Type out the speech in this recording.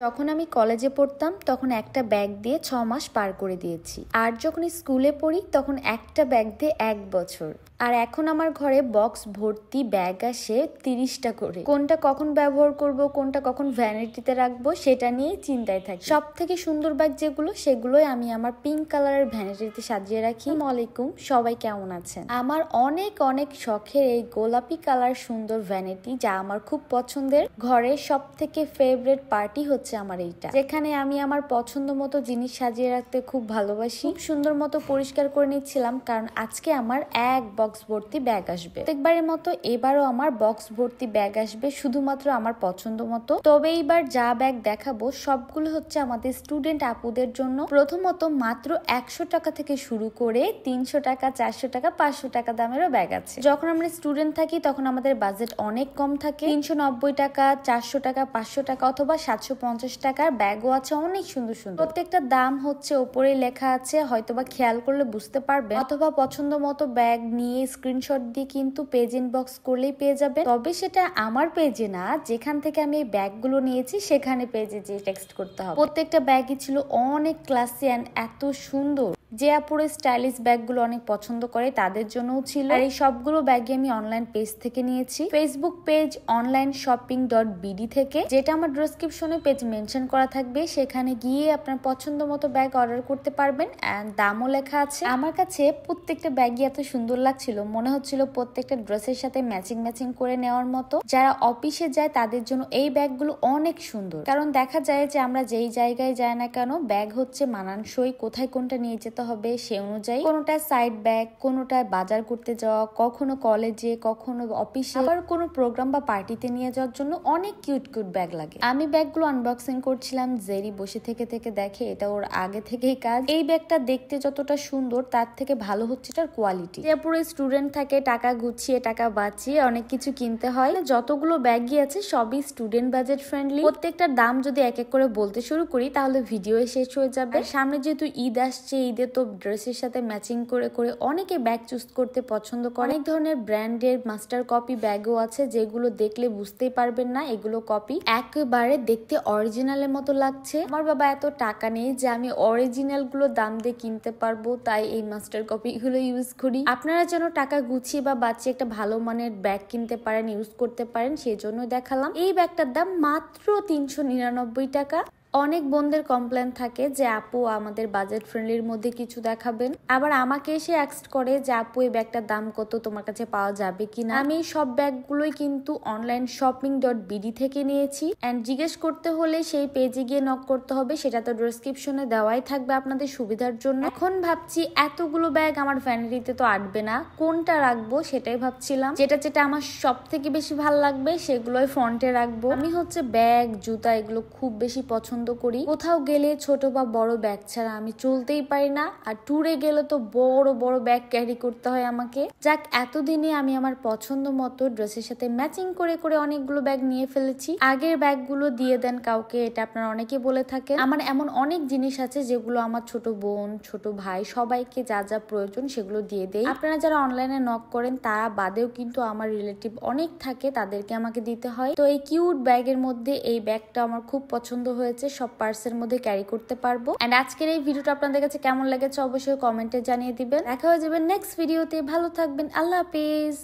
যখন আমি কলেজে পড়তাম তখন একটা ব্যাগ দিয়ে 6 মাস পার করে দিয়েছি, আর যখন স্কুলে পড়ি তখন একটা ব্যাগ দিয়ে 1 বছর। আর এখন আমার ঘরে বক্স ভর্তি ব্যাগ আসে 30টা করে। কোনটা কখন ব্যবহার করব, কোনটা কখন ভ্যানিটিতে রাখবো সেটা নিয়ে চিন্তায় থাকি। সব থেকে সুন্দর ব্যাগ যেগুলো সেগুলোই আমি আমার পিঙ্ক কালারের ভ্যানিটিতে সাজিয়ে রাখি। আসসালামু আলাইকুম, সবাই কেমন আছেন? আমার অনেক অনেক শখের এই গোলাপি কালার সুন্দর ভ্যানিটি, যা আমার খুব পছন্দের। ঘরের সব থেকে ফেভারিট পার্টি হচ্ছে আমার এইটা, যেখানে আমি আমার পছন্দ মতো জিনিস সাজিয়ে রাখতে খুব ভালোবাসি। খুব সুন্দর মতো পরিষ্কার করে নিচ্ছিলাম, কারণ আজকে আমার এক বক্স ভর্তি ব্যাগ আসবে। প্রত্যেকবারের মতো এবারও আমার বক্স ভর্তি ব্যাগ আসবে, শুধুমাত্র আমার পছন্দ মতো। তবে এইবার যা ব্যাগ দেখাবো সবগুলো হচ্ছে আমাদের স্টুডেন্ট আপুদের জন্য। প্রথমত মাত্র 100 টাকা থেকে শুরু করে 300 টাকা, 400 টাকা, 500 টাকা দামেরও ব্যাগ আছে। যখন আমরা স্টুডেন্ট থাকি তখন আমাদের বাজেট অনেক কম থাকে। 390 টাকা, 400 টাকা, 500 টাকা অথবা 750 টাকার ব্যাগও আছে, অনেক সুন্দর সুন্দর। প্রত্যেকটা দাম হচ্ছে উপরে লেখা আছে, হয়তোবা খেয়াল করলে বুঝতে পারবেন, অথবা পছন্দ মতো ব্যাগ নিয়ে স্ক্রিনশট দিয়ে কিন্তু পেজ ইনবক্স করলেই পেয়ে যাবেন। তবে সেটা আমার পেজে না, যেখান থেকে আমি এই ব্যাগগুলো নিয়েছি সেখানে পেজে যে টেক্সট করতে হবে। প্রত্যেকটা ব্যাগই ছিল অনেক ক্লাসি এন্ড এত সুন্দর। যে আপুরে স্টাইলিশ ব্যাগগুলো অনেক পছন্দ করে তাদের জন্যও ছিল। আর এই সবগুলো ব্যাগই আমি অনলাইন পেজ থেকে নিয়েছি, ফেসবুক পেজ onlineshopping.bd থেকে, যেটা আমার ডেসক্রিপশনে পেজ মেনশন করা থাকবে। সেখানে গিয়ে আপনার পছন্দ মতো ব্যাগ অর্ডার করতে পারবেন, এন্ড দামও লেখা আছে। আমার কাছে প্রত্যেকটা ব্যাগই এত সুন্দর লাগছিল, মনে হচ্ছিল প্রত্যেকটা ড্রেসের সাথে ম্যাচিং করে নেওয়ার মতো। যারা অফিসে যায় তাদের জন্য এই ব্যাগগুলো অনেক সুন্দর, কারণ দেখা যায় যে আমরা যেই জায়গায় যাই না কেন ব্যাগ হচ্ছে মানানসই, কোথায় কোনটা নিয়ে যেতে হবে সে অনুযায়ী। কোনোটা সাইড ব্যাগ, কোনোটা বাজার করতে যাওয়া, কখনো কলেজে, কখনো অফিসে, আবার কোনো প্রোগ্রাম বা পার্টিতে নিয়ে যাওয়ার জন্য অনেক কিউট ব্যাগ লাগে। আমি ব্যাগগুলো আনবক্সিং করছিলাম, জেরি বসে থেকে দেখে এটা ওর আগে থেকেই কাজ। এই ব্যাগটা দেখতে যতটা সুন্দর তার থেকে ভালো হচ্ছে এটার কোয়ালিটি। যে পুরো স্টুডেন্ট থাকে, টাকা গুছিয়ে টাকা বাঁচিয়ে অনেক কিছু কিনতে হয়। যতগুলো ব্যাগই আছে সবই স্টুডেন্ট বাজেট ফ্রেন্ডলি। প্রত্যেকটার দাম যদি এক এক করে বলতে শুরু করি তাহলে ভিডিও শেষ হয়ে যাবে। সামনে যেহেতু ঈদ আসছে, ঈদে তো ড্রেসের সাথে ম্যাচিং করে অনেকে ব্যাগ চুজ করতে পছন্দ করে। অনেক ধরনের ব্র্যান্ডের মাস্টার কপি ব্যাগও আছে, যেগুলো দেখলে বুঝতেই পারবেন না এগুলো কপি, একেবারে দেখতে অরিজিনালের মতো লাগছে। আমার বাবা এত টাকা নেই যে আমি অরিজিনাল গুলো দাম দিয়ে কিনতে পারবো, তাই এই মাস্টার কপি গুলো ইউজ করি। আপনারা যেন টাকা গুছিয়ে বা বাঁচিয়ে একটা ভালো মানের ব্যাগ কিনতে পারেন, ইউজ করতে পারেন, সেই জন্য দেখালাম। এই ব্যাগটার দাম মাত্র 399 টাকা। অনেক বোনদের কমপ্লেন থাকে যে আপু আমাদের বাজেট ফ্রেন্ডলির মধ্যে কিছু দেখাবেন, আবার আমাকে এসে অ্যাক্সড করে যে আপু এই ব্যাগটার দাম কত, তোমার কাছে পাওয়া যাবে কিনা। আমি সব ব্যাগগুলোই কিন্তু onlineshopping.bd থেকে নিয়েছি, এন্ড জিজ্ঞেস করতে হলে সেই পেজে গিয়ে নক করতে হবে, সেটা তো ডেসক্রিপশনে দেওয়াই থাকবে আপনাদের সুবিধার জন্য। এখন ভাবছি এতগুলো ব্যাগ আমার ভ্যানিটিতে তো আটবে না, কোনটা রাখবো সেটাই ভাবছিলাম। যেটা আমার সব থেকে বেশি ভালো লাগবে সেগুলোই ফ্রন্টে রাখবো। আমি হচ্ছে ব্যাগ, জুতা এগুলো খুব বেশি পছন্দ করি। কোথাও গেলে ছোট বা বড় ব্যাগ ছাড়া আমি চলতেই পারি না, আর ট্যুরে গেলে তো বড় বড় ব্যাগ ক্যারি করতে হয় আমাকে। যাক, এতদিনে আমি আমার পছন্দ মতো ড্রেসের সাথে ম্যাচিং করে অনেকগুলো ব্যাগ নিয়ে ফেলেছি। আগের ব্যাগগুলো দিয়ে দেন কাউকে, এটা আপনারা অনেকে বলে থাকেন। আমার এমন অনেক জিনিস আছে যেগুলো আমার ছোট বোন, ছোট ভাই, সবাইকে যা যা প্রয়োজন সেগুলো দিয়ে দেই। আপনারা যারা অনলাইনে নক করেন তারা বাদেও কিন্তু আমার রিলেটিভ অনেক থাকে, তাদেরকে আমাকে দিতে হয়। তো এই কিউট ব্যাগের মধ্যে এই ব্যাগটা আমার খুব পছন্দ হয়েছে, সব পার্সের মধ্যে ক্যারি করতে পারবো। এন্ড আজকের এই ভিডিওটা আপনাদের কাছে কেমন লেগেছে অবশ্যই কমেন্টে জানিয়ে দিবেন। দেখা হয়ে যাবে নেক্সট ভিডিওতে। ভালো থাকবেন, আল্লাহ হাফেজ।